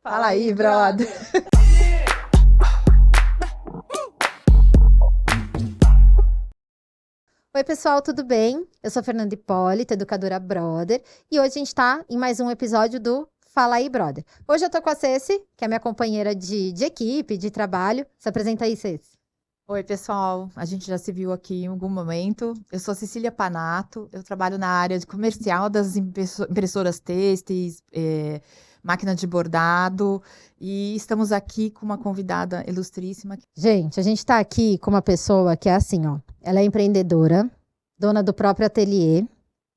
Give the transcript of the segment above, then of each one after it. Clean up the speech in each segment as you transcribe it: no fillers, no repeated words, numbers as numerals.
Fala aí, brother. Oi, pessoal, tudo bem? Eu sou a Fernanda Hipólito, educadora brother, e hoje a gente tá em mais um episódio do Fala aí, brother. Hoje eu tô com a Ceci, que é minha companheira de equipe, de trabalho. Se apresenta aí, Ceci. Oi, pessoal. A gente já se viu aqui em algum momento. Eu sou Cecília Panato. Eu trabalho na área de comercial das impressoras têxteis, máquina de bordado. E estamos aqui com uma convidada ilustríssima. Gente, a gente tá aqui com uma pessoa que é assim, ó. Ela é empreendedora, dona do próprio ateliê,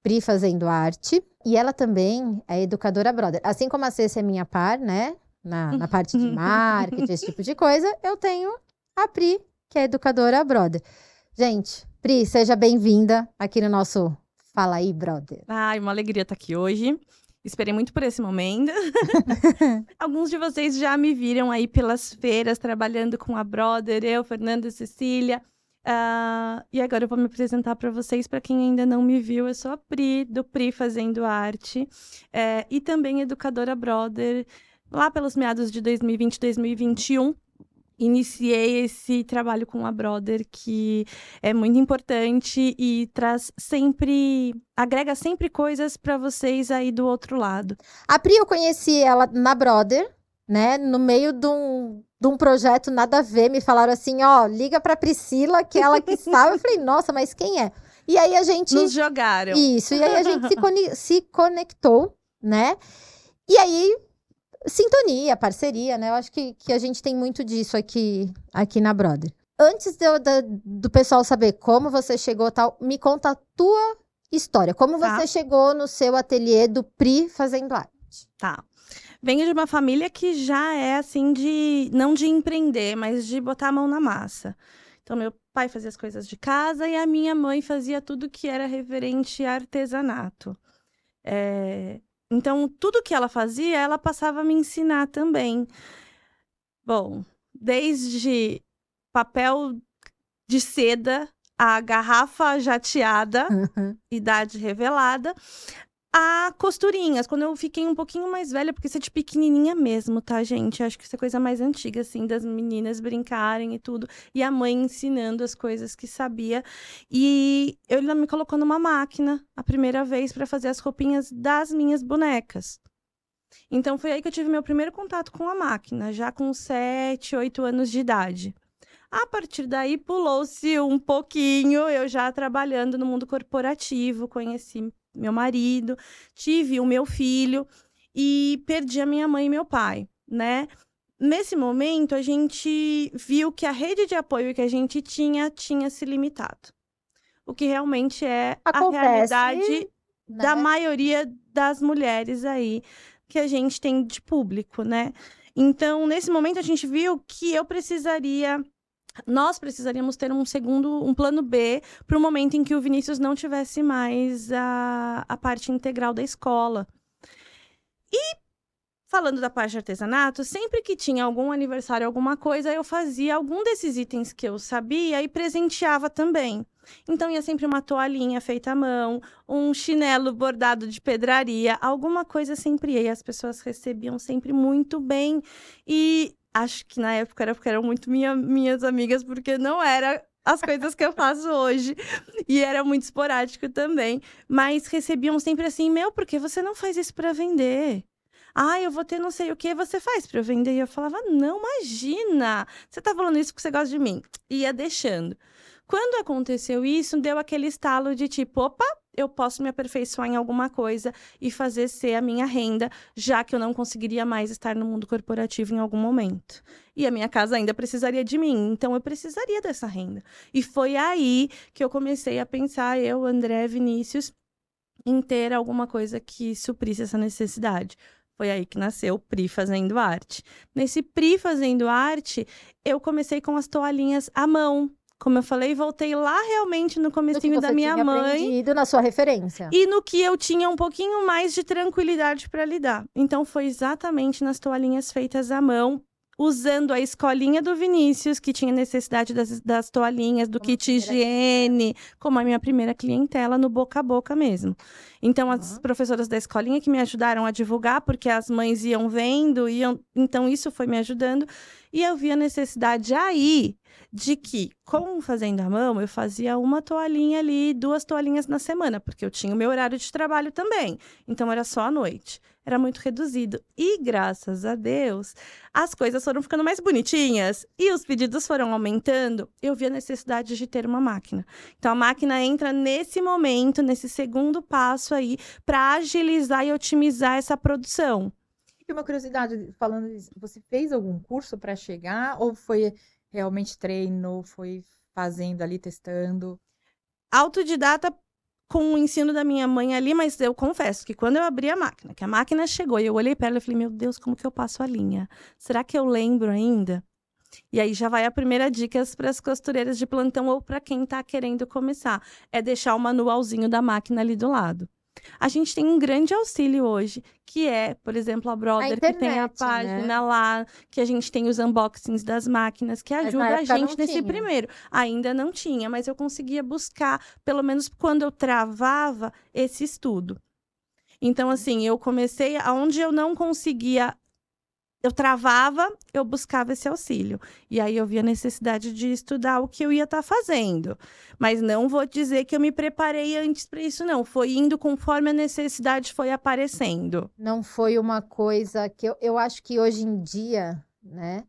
Pri Fazendo Arte. E ela também é educadora brother. Assim como a Ceci é minha par, né? Na parte de marketing, esse tipo de coisa, eu tenho a Pri, que é educadora brother. Gente, Pri, seja bem-vinda aqui no nosso Fala aí, brother. Ai, uma alegria estar aqui hoje. Esperei muito por esse momento. Alguns de vocês já me viram aí pelas feiras, trabalhando com a Brother, eu, Fernanda e Cecília. E agora eu vou me apresentar para vocês. Para quem ainda não me viu, eu sou a Pri, do Pri Fazendo Arte. E também educadora Brother, lá pelos meados de 2020, 2021. Iniciei esse trabalho com a Brother, que é muito importante e agrega sempre coisas para vocês aí do outro lado. A Pri, eu conheci ela na Brother, né? No meio de um projeto nada a ver. Me falaram assim, ó, liga pra Priscila, que ela que sabe. Eu falei, nossa, mas quem é? E aí a gente... Nos jogaram. Isso, e aí a gente se conectou, né? E aí... Sintonia, parceria, né? Eu acho que a gente tem muito disso aqui na Brother. Antes do pessoal saber como você chegou tal, me conta a tua história. Como você chegou no seu ateliê do Pri Fazendo Arte? Tá. Venho de uma família que já é assim não de empreender, mas de botar a mão na massa. Então, meu pai fazia as coisas de casa e a minha mãe fazia tudo que era referente a artesanato. Então, tudo que ela fazia, ela passava a me ensinar também. Bom, desde papel de seda, a garrafa jateada, idade revelada, a costurinhas. Quando eu fiquei um pouquinho mais velha, porque isso é de pequenininha mesmo, tá, gente? Acho que isso é coisa mais antiga, assim, das meninas brincarem e tudo. E a mãe ensinando as coisas que sabia. E ela me colocou numa máquina a primeira vez para fazer as roupinhas das minhas bonecas. Então, foi aí que eu tive meu primeiro contato com a máquina, já com 7, 8 anos de idade. A partir daí, pulou-se um pouquinho, eu já trabalhando no mundo corporativo, conheci meu marido, tive o meu filho e perdi a minha mãe e meu pai, né? Nesse momento, a gente viu que a rede de apoio que a gente tinha se limitado. O que realmente é Acontece, a realidade, né? da maioria das mulheres aí que a gente tem de público, né? Então, nesse momento, a gente viu que nós precisaríamos ter um plano B para o momento em que o Vinícius não tivesse mais a parte integral da escola. E, falando da parte de artesanato, sempre que tinha algum aniversário, alguma coisa, eu fazia algum desses itens que eu sabia e presenteava também. Então, ia sempre uma toalhinha feita à mão, um chinelo bordado de pedraria, alguma coisa sempre ia. E as pessoas recebiam sempre muito bem. E acho que na época era porque eram muito minhas amigas, porque não era as coisas que eu faço hoje. E era muito esporádico também. Mas recebiam sempre assim, por que você não faz isso para vender? Eu vou ter não sei o que você faz para eu vender. E eu falava, não, imagina! Você tá falando isso porque você gosta de mim. Ia deixando. Quando aconteceu isso, deu aquele estalo de tipo, opa, eu posso me aperfeiçoar em alguma coisa e fazer ser a minha renda, já que eu não conseguiria mais estar no mundo corporativo em algum momento. E a minha casa ainda precisaria de mim, então eu precisaria dessa renda. E foi aí que eu comecei a pensar, eu, André, Vinícius, em ter alguma coisa que suprisse essa necessidade. Foi aí que nasceu o Pri Fazendo Arte. Nesse Pri Fazendo Arte, eu comecei com as toalhinhas à mão. Como eu falei, voltei lá realmente no comecinho da minha mãe. Aprendido na sua referência. E no que eu tinha um pouquinho mais de tranquilidade para lidar. Então, foi exatamente nas toalhinhas feitas à mão. usando a escolinha do Vinícius, que tinha necessidade das toalhinhas, do kit higiene, como a minha primeira clientela, no boca a boca mesmo. Então, as professoras da escolinha que me ajudaram a divulgar, porque as mães iam vendo, então isso foi me ajudando. E eu vi a necessidade aí de que, com Fazendo à Mão, eu fazia uma toalhinha ali, 2 toalhinhas na semana, porque eu tinha o meu horário de trabalho também. Então, era só à noite. Era muito reduzido. E, graças a Deus, as coisas foram ficando mais bonitinhas e os pedidos foram aumentando. Eu vi a necessidade de ter uma máquina. Então, a máquina entra nesse momento, nesse segundo passo aí, para agilizar e otimizar essa produção. E uma curiosidade, falando isso, você fez algum curso para chegar ou foi realmente treino, foi fazendo ali, testando? Autodidata com o ensino da minha mãe ali, mas eu confesso que quando eu abri a máquina, que a máquina chegou e eu olhei para ela e falei, meu Deus, como que eu passo a linha? Será que eu lembro ainda? E aí já vai a primeira dica para as costureiras de plantão ou para quem está querendo começar. É deixar o manualzinho da máquina ali do lado. A gente tem um grande auxílio hoje, que é, por exemplo, a Brother, que tem a página lá, que a gente tem os unboxings das máquinas, que ajuda a gente nesse primeiro. Ainda não tinha, mas eu conseguia buscar, pelo menos quando eu travava, esse estudo. Então, assim, eu comecei, aonde eu não conseguia, eu travava, eu buscava esse auxílio. E aí eu vi a necessidade de estudar o que eu ia estar fazendo. Mas não vou dizer que eu me preparei antes para isso, não. Foi indo conforme a necessidade foi aparecendo. Não foi uma coisa que eu acho que hoje em dia, né?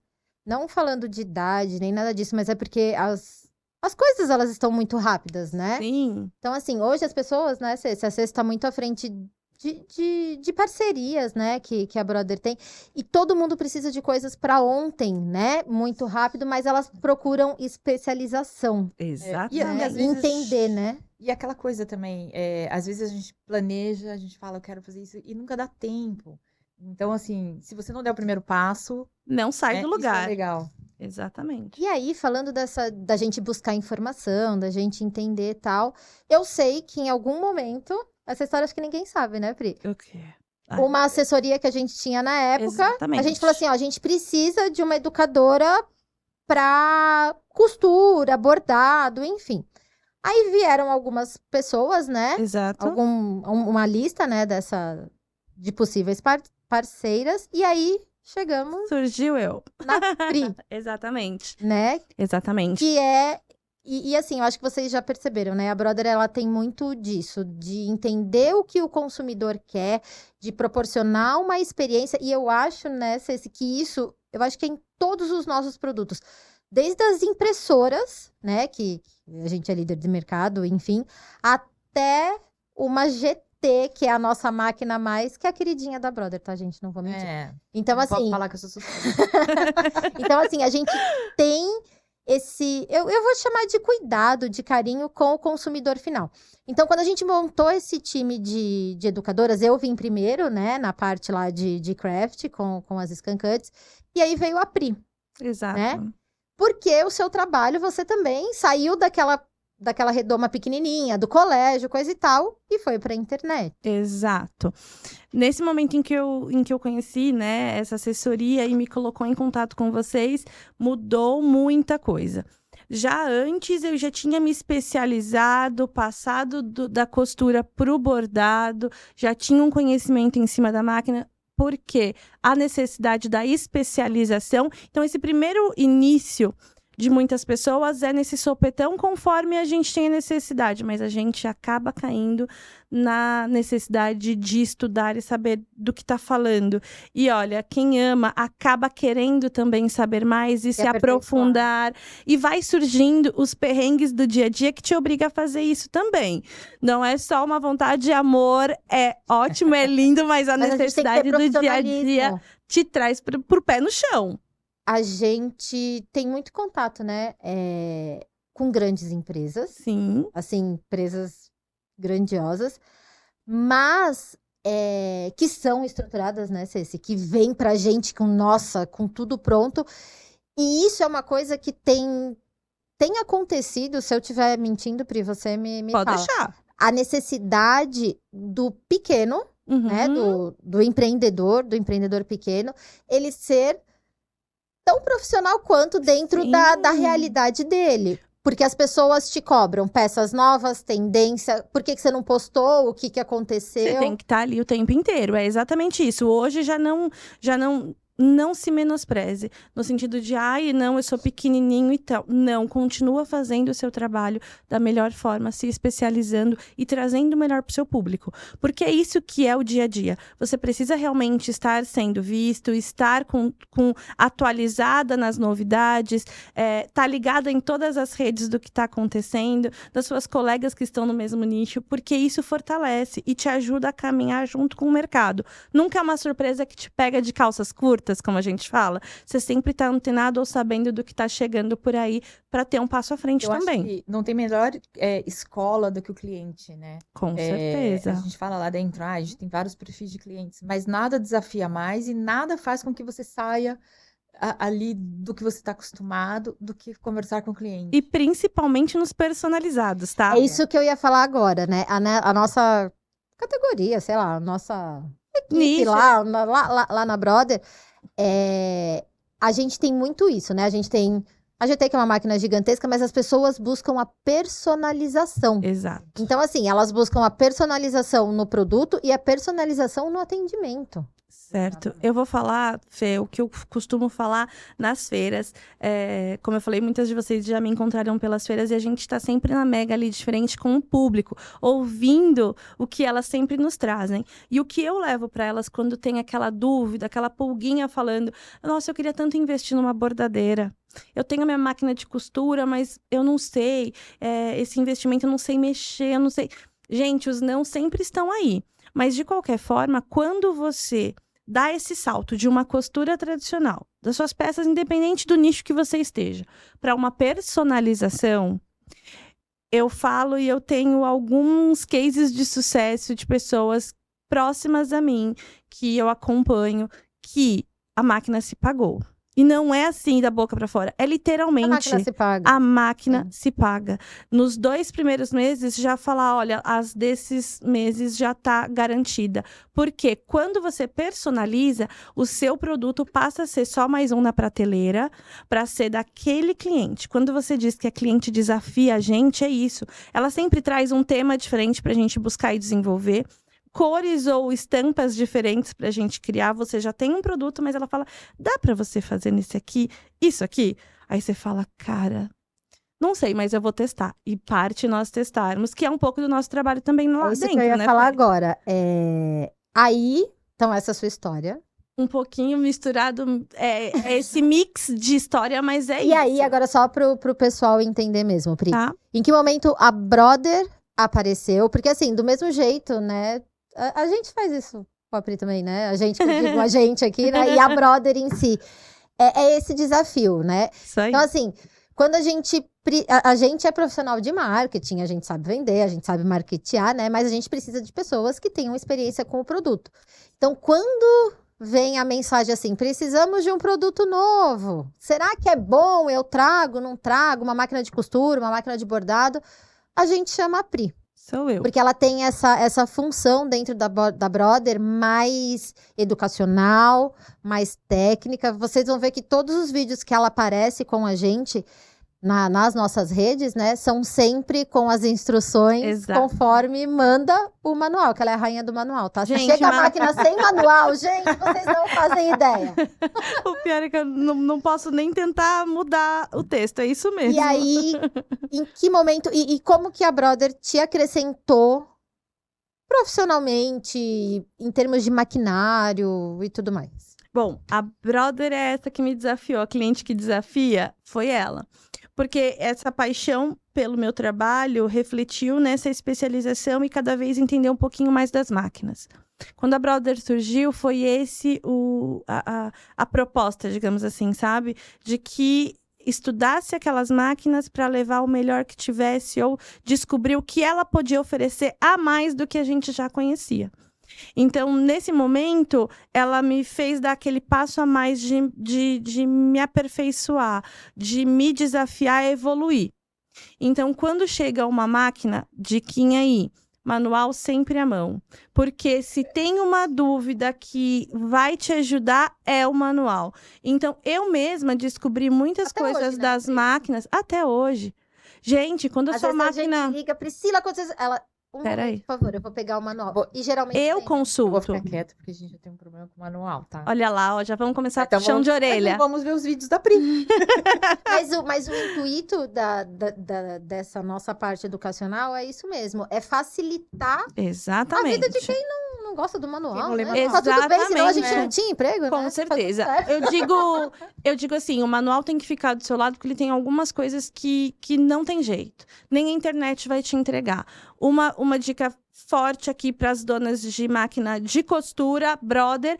Não falando de idade, nem nada disso, mas é porque as coisas, elas estão muito rápidas, né? Sim. Então, assim, hoje as pessoas, né? Se a Cê está muito à frente de parcerias, né, que a Brother tem. E todo mundo precisa de coisas para ontem, né? Muito rápido, mas elas procuram especialização. Exatamente. E às vezes, entender, né? E aquela coisa também, às vezes a gente planeja, a gente fala, eu quero fazer isso, e nunca dá tempo. Então, assim, se você não der o primeiro passo... Não sai do lugar. Isso é legal. Exatamente. E aí, falando da gente buscar informação, da gente entender e tal, eu sei que em algum momento... Essa história acho que ninguém sabe, né, Pri? O quê? Uma assessoria que a gente tinha na época. Exatamente. A gente falou assim, ó, a gente precisa de uma educadora para costura, bordado, enfim. Aí vieram algumas pessoas, né? Exato. Uma lista, né, de possíveis parceiras. E aí chegamos Surgiu eu. na Pri. Exatamente. Né? Exatamente. Que é... E assim, eu acho que vocês já perceberam, né? A Brother, ela tem muito disso, de entender o que o consumidor quer, de proporcionar uma experiência. E eu acho, né, Ceci, que isso, eu acho que é em todos os nossos produtos. Desde as impressoras, né, que a gente é líder de mercado, enfim, até uma GT, que é a nossa máquina mais, que é a queridinha da Brother, tá, gente? Não vou mentir. Então, não assim... posso falar que eu sou suspeita. Então, assim, a gente tem... eu vou chamar de cuidado, de carinho com o consumidor final. Então, quando a gente montou esse time de educadoras, eu vim primeiro, né, na parte lá de craft, com as Scan Cuts, e aí veio a Pri. Exato. Né? Porque o seu trabalho, você também saiu daquela redoma pequenininha, do colégio, coisa e tal, e foi para a internet. Exato. Nesse momento em que eu conheci, né, essa assessoria e me colocou em contato com vocês, mudou muita coisa. Já antes, eu já tinha me especializado, passado da costura para o bordado, já tinha um conhecimento em cima da máquina, porque a necessidade da especialização. Então, esse primeiro início de muitas pessoas é nesse sopetão conforme a gente tem a necessidade, mas a gente acaba caindo na necessidade de estudar e saber do que está falando. E olha, quem ama acaba querendo também saber mais e se aprofundar. E vai surgindo os perrengues do dia a dia que te obriga a fazer isso também. Não é só uma vontade de amor, é ótimo, é lindo, mas a necessidade do dia a dia te traz pro pé no chão. A gente tem muito contato, né, com grandes empresas. Sim. Assim, empresas grandiosas, mas que são estruturadas, né, Ceci? Que vem pra gente com tudo pronto. E isso é uma coisa que tem acontecido. Se eu estiver mentindo, Pri, você me Pode fala. deixar. A necessidade do pequeno, né, do empreendedor pequeno, ele ser tão profissional quanto dentro Sim. da realidade dele. Porque as pessoas te cobram peças novas, tendência, por que você não postou, o que aconteceu? Você tem que estar ali o tempo inteiro, é exatamente isso. Hoje já não se menospreze, no sentido de, ai, não, eu sou pequenininho e tal. Não, continua fazendo o seu trabalho da melhor forma, se especializando e trazendo o melhor para o seu público. Porque é isso que é o dia a dia. Você precisa realmente estar sendo visto, estar atualizada nas novidades, tá ligada em todas as redes do que está acontecendo, das suas colegas que estão no mesmo nicho, porque isso fortalece e te ajuda a caminhar junto com o mercado. Nunca é uma surpresa que te pega de calças curtas, como a gente fala. Você sempre está antenado ou sabendo do que está chegando por aí para ter um passo à frente também. Acho que não tem melhor escola do que o cliente, né? Com certeza. A gente fala lá dentro, a gente tem vários perfis de clientes, mas nada desafia mais e nada faz com que você saia ali do que você está acostumado, do que conversar com o cliente. E principalmente nos personalizados, tá? É isso que eu ia falar agora, né? A nossa categoria, sei lá, a nossa equipe Nicho. lá na Brother, a gente tem muito isso, né? A gente tem a GT, que é uma máquina gigantesca, mas as pessoas buscam a personalização. Exato. Então, assim, elas buscam a personalização no produto e a personalização no atendimento. Certo. Eu vou falar, Fê, o que eu costumo falar nas feiras. Como eu falei, muitas de vocês já me encontraram pelas feiras e a gente está sempre na Mega ali, diferente com o público, ouvindo o que elas sempre nos trazem. E o que eu levo para elas quando tem aquela dúvida, aquela pulguinha falando: nossa, eu queria tanto investir numa bordadeira. Eu tenho a minha máquina de costura, mas eu não sei. Esse investimento eu não sei mexer, eu não sei. Gente, os não sempre estão aí. Mas, de qualquer forma, quando você dá esse salto de uma costura tradicional, das suas peças, independente do nicho que você esteja, para uma personalização, eu falo e eu tenho alguns cases de sucesso de pessoas próximas a mim, que eu acompanho, que a máquina se pagou. E não é assim da boca para fora, é literalmente A máquina se paga. a máquina se paga. Nos 2 primeiros meses, já falar, olha, as desses meses já está garantida. Porque quando você personaliza, o seu produto passa a ser só mais um na prateleira para ser daquele cliente. Quando você diz que a cliente desafia a gente, é isso. Ela sempre traz um tema diferente para a gente buscar e desenvolver. Cores ou estampas diferentes para a gente criar. Você já tem um produto, mas ela fala, dá para você fazer nesse aqui, isso aqui? Aí você fala, cara, não sei, mas eu vou testar. E parte nós testarmos, que é um pouco do nosso trabalho também lá isso dentro, que eu ia né, falar Fê? agora. Aí, então, essa é a sua história. Um pouquinho misturado, esse mix de história, mas é E isso. aí, agora só pro pessoal entender mesmo, Pri. Tá? Em que momento a Brother apareceu? Porque, assim, do mesmo jeito, né? A gente faz isso com a Pri também, né? A gente, que eu digo a gente aqui, né? E a Brother em si. É esse desafio, né? Isso aí. Então, assim, quando a gente é profissional de marketing, a gente sabe vender, a gente sabe marketear, né? Mas a gente precisa de pessoas que tenham experiência com o produto. Então, quando vem a mensagem assim, precisamos de um produto novo. Será que é bom? Eu trago, não trago? Uma máquina de costura, uma máquina de bordado? A gente chama a Pri. Sou eu. Porque ela tem essa função dentro da Brother mais educacional, mais técnica. Vocês vão ver que todos os vídeos que ela aparece com a gente nas nossas redes, né, são sempre com as instruções Exato. conforme manda o manual, que ela é a rainha do manual, tá? Se Gente, chega a máquina sem manual, gente, vocês não fazem ideia. O pior é que eu não posso nem tentar mudar o texto, é isso mesmo. E aí, em que momento, e como que a Brother te acrescentou profissionalmente, em termos de maquinário e tudo mais? Bom, a Brother é essa que me desafiou, a cliente que desafia foi ela. Porque essa paixão pelo meu trabalho refletiu nessa especialização e cada vez entender um pouquinho mais das máquinas. Quando a Brother surgiu, foi esse a proposta, digamos assim, sabe? De que estudasse aquelas máquinas para levar o melhor que tivesse ou descobrir o que ela podia oferecer a mais do que a gente já conhecia. Então, nesse momento, ela me fez dar aquele passo a mais de me aperfeiçoar, de me desafiar a evoluir. Então, quando chega uma máquina de Kim aí, manual sempre à mão. Porque se tem uma dúvida que vai te ajudar, é o manual. Então, eu mesma descobri muitas Até coisas hoje, né, das Pri? máquinas, até hoje. Gente, quando a Às sua vezes a máquina... gente liga, Priscila, ela... Peraí. momento, por favor, eu vou pegar o manual. E geralmente Eu tem, né? Eu vou consulto. ficar quieta, porque a gente já tem um problema com o manual, tá? Olha lá, ó, já vamos começar Então puxão de Mas orelha. não vamos ver os vídeos da Pri. Mas o intuito dessa nossa parte educacional é isso mesmo. É facilitar Exatamente. a vida de quem não gosta do manual, Quem não lê né? manual. Tá tudo bem, senão a gente Exatamente. não tinha emprego, Com né? certeza. Tá tudo certo. Eu digo assim, o manual tem que ficar do seu lado porque ele tem algumas coisas que não tem jeito. Nem a internet vai te entregar. Uma dica forte aqui para as donas de máquina de costura, Brother,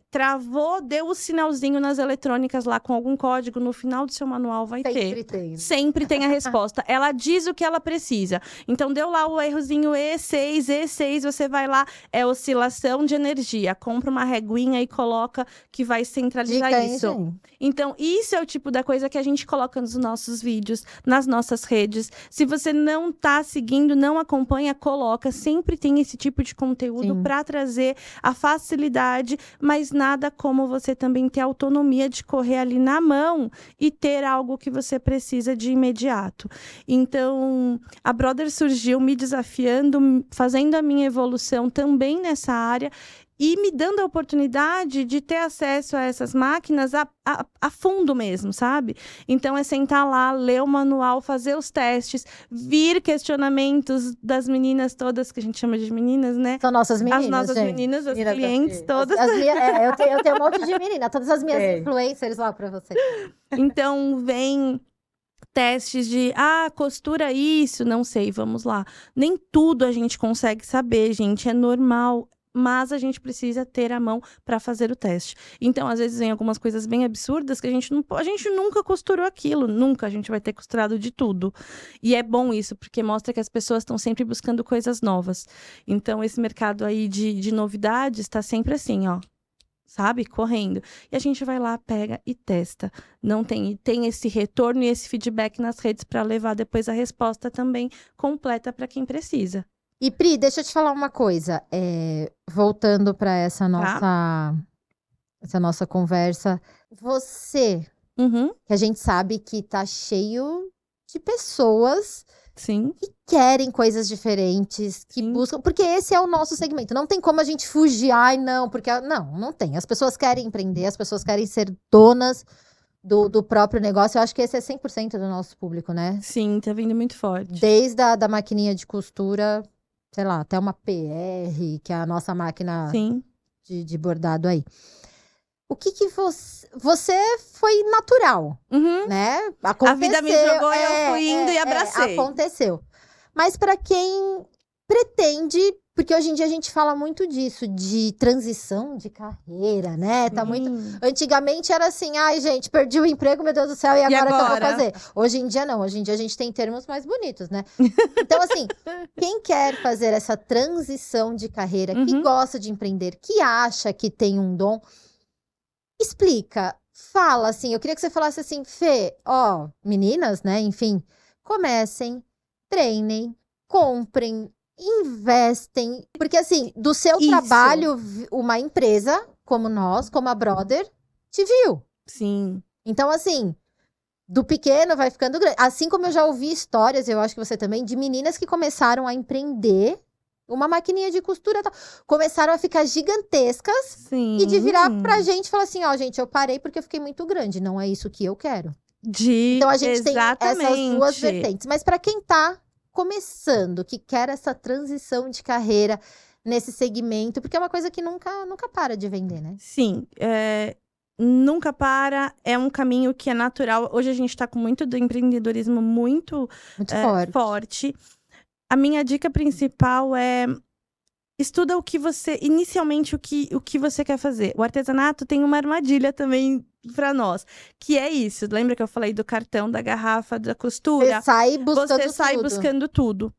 travou, deu o sinalzinho nas eletrônicas lá com algum código, no final do seu manual vai Sempre ter. tem. Sempre tem a resposta. Ela diz o que ela precisa. Então, deu lá o errozinho E6, você vai lá, é oscilação de energia. Compra uma reguinha e coloca que vai centralizar Dica, hein, isso. gente? Então, isso é o tipo da coisa que a gente coloca nos nossos vídeos, nas nossas redes. Se você não tá seguindo, não acompanha, coloca. Sempre tem esse tipo de conteúdo Sim. para trazer a facilidade, mas nada como você também ter autonomia de correr ali na mão e ter algo que você precisa de imediato. Então, a Brother surgiu me desafiando, fazendo a minha evolução também nessa área e me dando a oportunidade de ter acesso a essas máquinas a fundo mesmo, sabe? Então, é sentar lá, ler o manual, fazer os testes, vir questionamentos das meninas todas, que a gente chama de meninas, né? São nossas meninas, As nossas gente. meninas, as Meninas da clientes, Fê. todas. Eu tenho um monte de menina, todas as minhas É. influencers lá pra você. Então, vem testes de, costura isso, não sei, vamos lá. Nem tudo a gente consegue saber, gente, é normal. Mas a gente precisa ter a mão para fazer o teste. Então, às vezes, vem algumas coisas bem absurdas que a gente nunca costurou aquilo. Nunca a gente vai ter costurado de tudo. E é bom isso, porque mostra que as pessoas estão sempre buscando coisas novas. Então, esse mercado aí de novidades está sempre assim, ó. Sabe? Correndo. E a gente vai lá, pega e testa. Não tem esse retorno e esse feedback nas redes para levar depois a resposta também completa para quem precisa. E Pri, deixa eu te falar uma coisa. Voltando para essa nossa conversa. Você, Uhum, que a gente sabe que tá cheio de pessoas sim. que querem coisas diferentes, que Sim. buscam. Porque esse é o nosso segmento. Não tem como a gente fugir. Ai, não, porque. Não tem. As pessoas querem empreender, as pessoas querem ser donas do próprio negócio. Eu acho que esse é 100% do nosso público, né? Sim, tá vindo muito forte. Desde a da maquininha de costura, sei lá, até uma PR, que é a nossa máquina Sim. de bordado aí. O que você foi natural, Uhum. né? A vida me jogou e eu fui indo e abracei. Aconteceu. Mas para quem pretende, porque hoje em dia a gente fala muito disso, de transição de carreira, né? Tá muito. Antigamente era assim, ai, gente, perdi o emprego, meu Deus do céu, e agora que eu vou fazer? Hoje em dia não, hoje em dia a gente tem termos mais bonitos, né? Então, assim, quem quer fazer essa transição de carreira, que gosta de empreender, que acha que tem um dom, explica, fala assim, eu queria que você falasse assim, Fê, ó, meninas, né, enfim, comecem, treinem, comprem, investem, porque assim, do seu trabalho, uma empresa como nós, como a Brother, te viu. Sim. Então, assim, do pequeno vai ficando grande. Assim como eu já ouvi histórias, eu acho que você também, de meninas que começaram a empreender uma maquininha de costura e tal. Começaram a ficar gigantescas. Sim. E de virar pra gente e falar assim, ó, gente, eu parei porque eu fiquei muito grande, não é isso que eu quero. Então a gente tem essas duas vertentes. Mas pra quem tá começando, que quer essa transição de carreira nesse segmento, porque é uma coisa que nunca para de vender, né? Sim, nunca para, é um caminho que é natural. Hoje a gente tá com muito do empreendedorismo muito forte. A minha dica principal é estuda inicialmente o que você quer fazer. O artesanato tem uma armadilha também para nós, que é isso. Lembra que eu falei do cartão, da garrafa, da costura? Você sai buscando buscando tudo.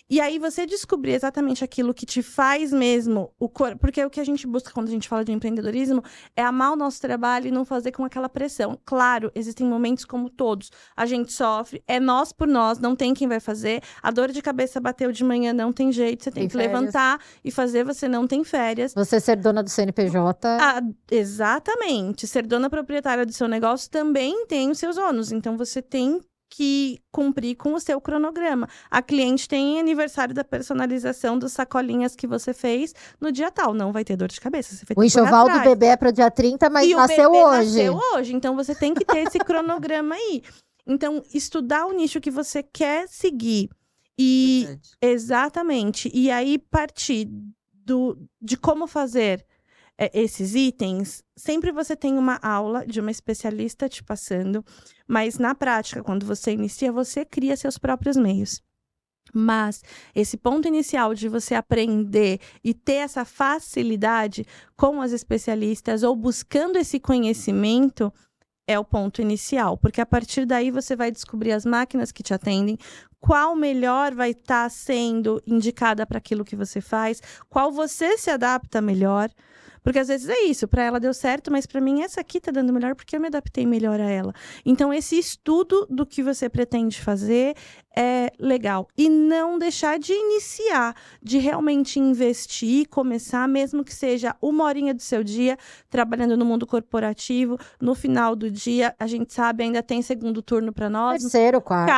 E aí você descobrir exatamente aquilo que te faz mesmo o corpo, porque o que a gente busca quando a gente fala de empreendedorismo é amar o nosso trabalho e não fazer com aquela pressão. Claro, existem momentos como todos, a gente sofre, é nós por nós, não tem quem vai fazer. A dor de cabeça bateu de manhã, não tem jeito, você tem que levantar e fazer, você não tem férias. Você ser dona do CNPJ. Exatamente. Ser dona proprietária do seu negócio também tem os seus ônus, então você tem que cumprir com o seu cronograma. A cliente tem aniversário da personalização dos sacolinhas que você fez no dia tal. Não vai ter dor de cabeça. Você vai ter o enxoval do bebê é pro dia 30, mas nasceu hoje. Nasceu hoje. Então, você tem que ter esse cronograma aí. Então, estudar o nicho que você quer seguir. E exatamente. E aí, partir de como fazer esses itens, sempre você tem uma aula de uma especialista te passando, mas na prática, quando você inicia, você cria seus próprios meios. Mas esse ponto inicial de você aprender e ter essa facilidade com as especialistas ou buscando esse conhecimento é o ponto inicial, porque a partir daí você vai descobrir as máquinas que te atendem, qual melhor vai estar sendo indicada para aquilo que você faz, qual você se adapta melhor. Porque às vezes é isso, para ela deu certo, mas para mim essa aqui tá dando melhor porque eu me adaptei melhor a ela. Então esse estudo do que você pretende fazer é legal. E não deixar de iniciar, de realmente investir, começar, mesmo que seja 1 horinha do seu dia, trabalhando no mundo corporativo, no final do dia, a gente sabe, ainda tem segundo turno para nós. Terceiro, quarto.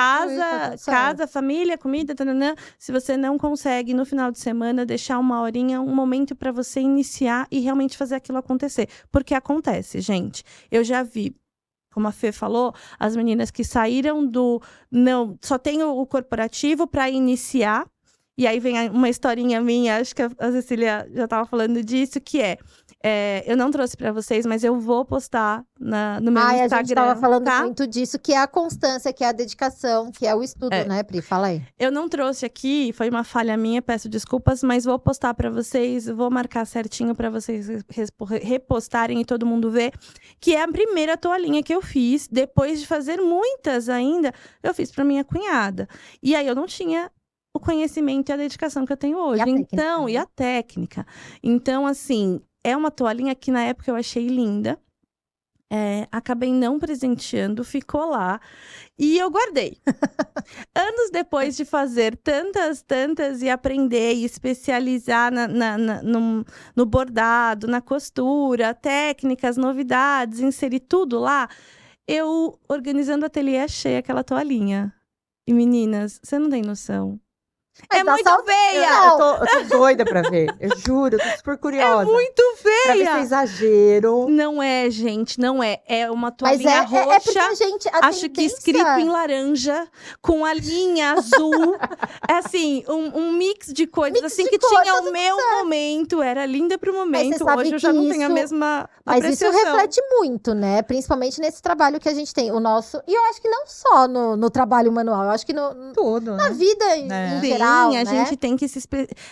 Casa, família, comida, tananã. Se você não consegue, no final de semana, deixar 1 horinha, um momento para você iniciar e realmente fazer aquilo acontecer. Porque acontece, gente. Eu já vi, como a Fê falou, as meninas que saíram não, só tem o corporativo para iniciar. E aí vem uma historinha minha, acho que a Cecília já estava falando disso, que eu não trouxe para vocês, mas eu vou postar no meu Instagram. A gente estava falando muito disso, que é a constância, que é a dedicação, que é o estudo, né, Pri? Fala aí. Eu não trouxe aqui, foi uma falha minha, peço desculpas, mas vou postar para vocês, vou marcar certinho para vocês repostarem e todo mundo ver, que é a primeira toalhinha que eu fiz, depois de fazer muitas ainda, eu fiz para minha cunhada. E aí eu não tinha o conhecimento e a dedicação que eu tenho hoje. E a técnica. Então, assim, é uma toalhinha que na época eu achei linda. Acabei não presenteando, ficou lá. E eu guardei. Anos depois de fazer tantas e aprender e especializar no bordado, na costura, técnicas, novidades, inserir tudo lá, eu, organizando o ateliê, achei aquela toalhinha. E meninas, você não tem noção. É muito feia! Eu tô doida pra ver. Eu juro, eu tô super curiosa. É muito feia! Pra ver se é exagero. Não é, gente, não é. É uma toalhinha roxa, acho que escrito em laranja, com a linha azul. É assim, um mix de cores, assim, que tinha o meu momento. Era linda pro momento. Hoje eu já não tenho a mesma apreciação. Mas isso reflete muito, né? Principalmente nesse trabalho que a gente tem. O nosso... E eu acho que não só no trabalho manual. Eu acho que tudo, na vida em geral. A gente tem que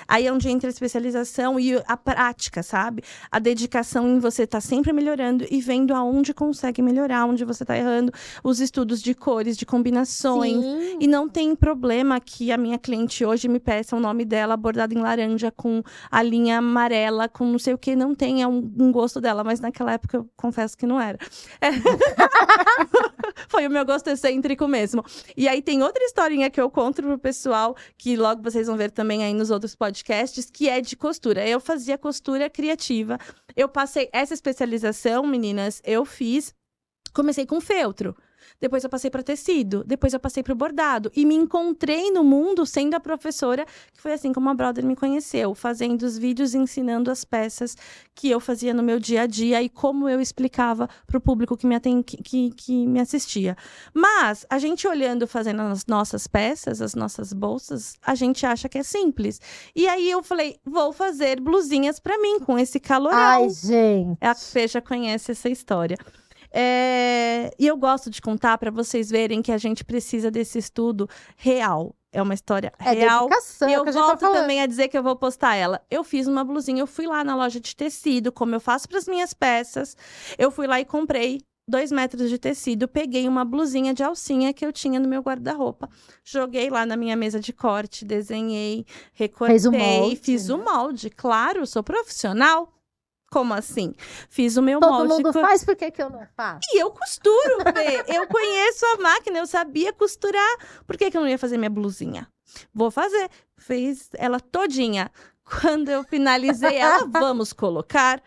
Aí é onde entra a especialização e a prática, sabe? A dedicação em você estar sempre melhorando e vendo aonde consegue melhorar, onde você tá errando. Os estudos de cores, de combinações. Sim. E não tem problema que a minha cliente hoje me peça o nome dela bordado em laranja, com a linha amarela, com não sei o que. Não tem, é um gosto dela. Mas naquela época eu confesso que não era. Foi o meu gosto excêntrico mesmo. E aí tem outra historinha que eu conto pro pessoal, que logo vocês vão ver também aí nos outros podcasts, que é de costura. Eu fazia costura criativa. Eu passei essa especialização, meninas, comecei com feltro. Depois eu passei para tecido, depois eu passei para o bordado. E me encontrei no mundo sendo a professora, que foi assim como a Brother me conheceu, fazendo os vídeos, ensinando as peças que eu fazia no meu dia a dia e como eu explicava para o público que me assistia. Mas, a gente olhando, fazendo as nossas peças, as nossas bolsas, a gente acha que é simples. E aí eu falei, vou fazer blusinhas para mim, com esse calorão. Ai, gente. A Fê já conhece essa história. E eu gosto de contar para vocês verem que a gente precisa desse estudo real. É uma história real. Dedicação, e eu que a gente tá falando. também a dizer que eu vou postar ela. Eu fiz uma blusinha, eu fui lá na loja de tecido, como eu faço para as minhas peças. Eu fui lá e comprei 2 metros de tecido, peguei uma blusinha de alcinha que eu tinha no meu guarda-roupa, joguei lá na minha mesa de corte, desenhei, recortei, Fez o molde, fiz o né? molde. Claro, sou profissional. Como assim? Fiz o meu Todo molde. mundo faz, por que eu não faço? E eu costuro, Fê. Eu conheço a máquina, eu sabia costurar. Por que eu não ia fazer minha blusinha? Vou fazer. Fiz ela todinha. Quando eu finalizei ela, vamos colocar.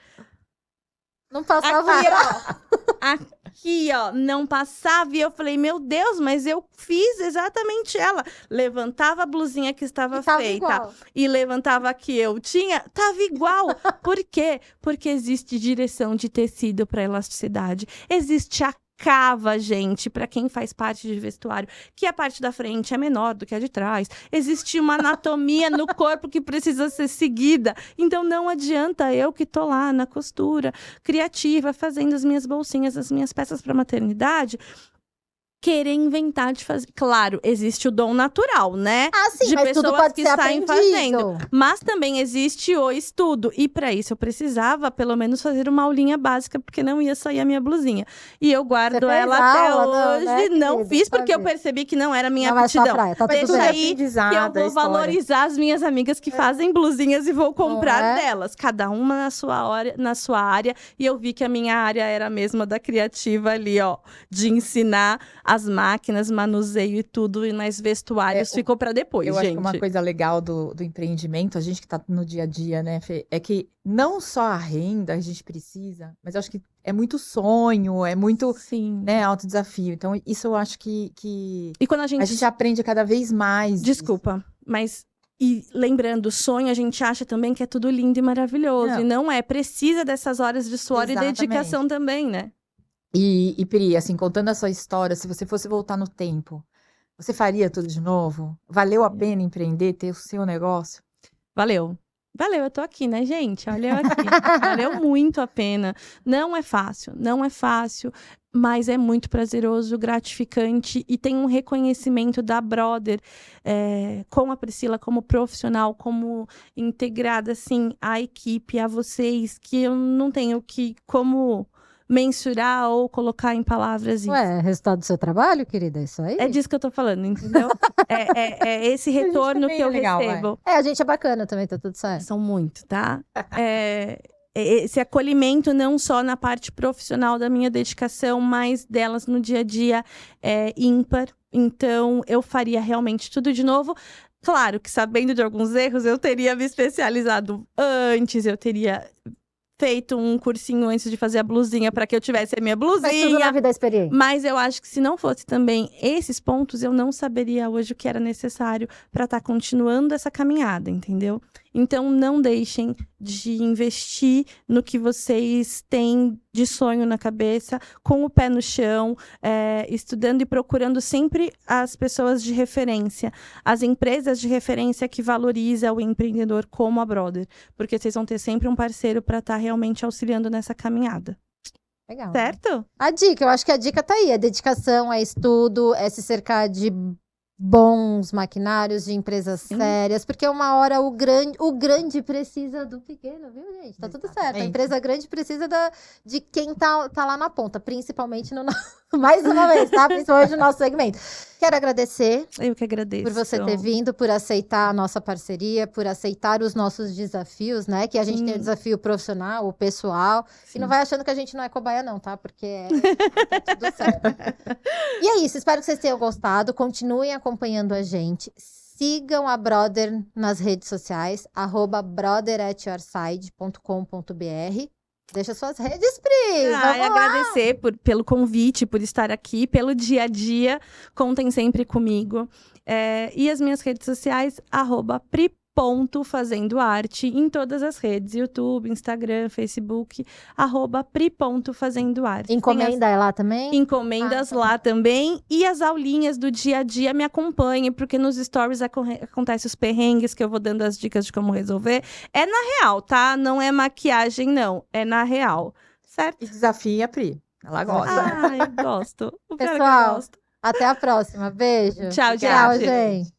Não passava. Aqui, ó. Aqui, ó. Não passava. E eu falei, meu Deus, mas eu fiz exatamente ela. Levantava a blusinha que estava E tava feita. igual. E levantava a que eu tinha. Tava igual. Por quê? Porque existe direção de tecido para elasticidade. Existe a cava, gente, para quem faz parte de vestuário, que a parte da frente é menor do que a de trás. Existe uma anatomia no corpo que precisa ser seguida. Então não adianta eu que tô lá na costura, criativa, fazendo as minhas bolsinhas, as minhas peças para maternidade, querer inventar de fazer. Claro, existe o dom natural, né? Ah, sim, de mas tudo pessoas pode que ser saem aprendido. fazendo. Mas também existe o estudo. E para isso eu precisava, pelo menos, fazer uma aulinha básica, porque não ia sair a minha blusinha. E eu guardo Você fez ela até aula, hoje. né, Não querida? fiz, porque eu Sabe? percebi que não era minha Não é sua aptidão. praia, tá Mas tudo tudo é Deixa certo. aí que aprendizado, eu a vou história. valorizar as minhas amigas que fazem blusinhas e vou comprar é? delas. Cada uma na sua área. E eu vi que a minha área era a mesma da criativa ali, ó. De ensinar as máquinas, manuseio e tudo. E nas vestuários ficou para depois, Eu gente. acho que uma coisa legal do empreendimento, a gente que tá no dia a dia, né, Fê, é que não só a renda a gente precisa, mas eu acho que é muito sonho, é muito, Sim. né, alto desafio. Então, isso eu acho que E quando a gente aprende cada vez mais. Desculpa, mas... E lembrando, sonho, a gente acha também que é tudo lindo e maravilhoso. Não. E não é. Precisa dessas horas de suor Exatamente. e dedicação também, né? E Pri, assim, contando a sua história, se você fosse voltar no tempo, você faria tudo de novo? Valeu a pena empreender, ter o seu negócio? Valeu. Valeu, eu tô aqui, né, gente? Olha eu aqui. Valeu muito a pena. Não é fácil, mas é muito prazeroso, gratificante e tem um reconhecimento da Brother com a Priscila como profissional, como integrada, assim, à equipe, a vocês, que eu não tenho como mensurar ou colocar em palavras isso. Ué, resultado do seu trabalho, querida? É isso aí? É disso que eu tô falando, entendeu? é esse gente retorno também que é eu legal, vai. recebo. É, a gente é bacana também, tá tudo certo. São muito, tá? Esse acolhimento não só na parte profissional da minha dedicação, mas delas no dia a dia é ímpar. Então, eu faria realmente tudo de novo. Claro que sabendo de alguns erros, eu teria me especializado antes, eu teria feito um cursinho antes de fazer a blusinha para que eu tivesse a minha Mas tudo na blusinha. vida é experiente. Mas eu acho que se não fosse também esses pontos, eu não saberia hoje o que era necessário para estar continuando essa caminhada, entendeu? Então, não deixem de investir no que vocês têm de sonho na cabeça, com o pé no chão, estudando e procurando sempre as pessoas de referência, as empresas de referência que valorizam o empreendedor como a Brother, porque vocês vão ter sempre um parceiro para estar realmente auxiliando nessa caminhada. Legal. Certo? A dica, eu acho que a dica tá aí. É dedicação, é estudo, é se cercar de bons maquinários, de empresas sérias, porque uma hora o grande precisa do pequeno, viu, gente? Tá tudo certo. A Exatamente. empresa grande precisa de quem tá lá na ponta, principalmente mais uma vez, tá? Principalmente no nosso segmento. Quero agradecer Eu que agradeço. por você ter vindo, por aceitar a nossa parceria, por aceitar os nossos desafios, né? Que a gente tem o desafio profissional, o pessoal. Sim. E não vai achando que a gente não é cobaia, não, tá? Porque tá tudo certo. E é isso, espero que vocês tenham gostado. Continuem acompanhando a gente. Sigam a Brother nas redes sociais, @brother@yourside.com.br. Deixa suas redes, Pri! Vamos lá! Agradecer pelo convite, por estar aqui, pelo dia a dia. Contem sempre comigo. E as minhas redes sociais, @pri.fazendoarte, em todas as redes, YouTube, Instagram, Facebook, @pri.fazendoarte. Encomenda é lá também? Encomendas lá também. E as aulinhas do dia a dia me acompanhem, porque nos stories acontecem os perrengues que eu vou dando as dicas de como resolver. É na real, tá? Não é maquiagem, não. É na real. Certo? E desafia a Pri. Ela gosta. Ah, eu gosto. O pior é que eu Pessoal, gosto. até a próxima. Beijo. Tchau, Tchau, gente. gente.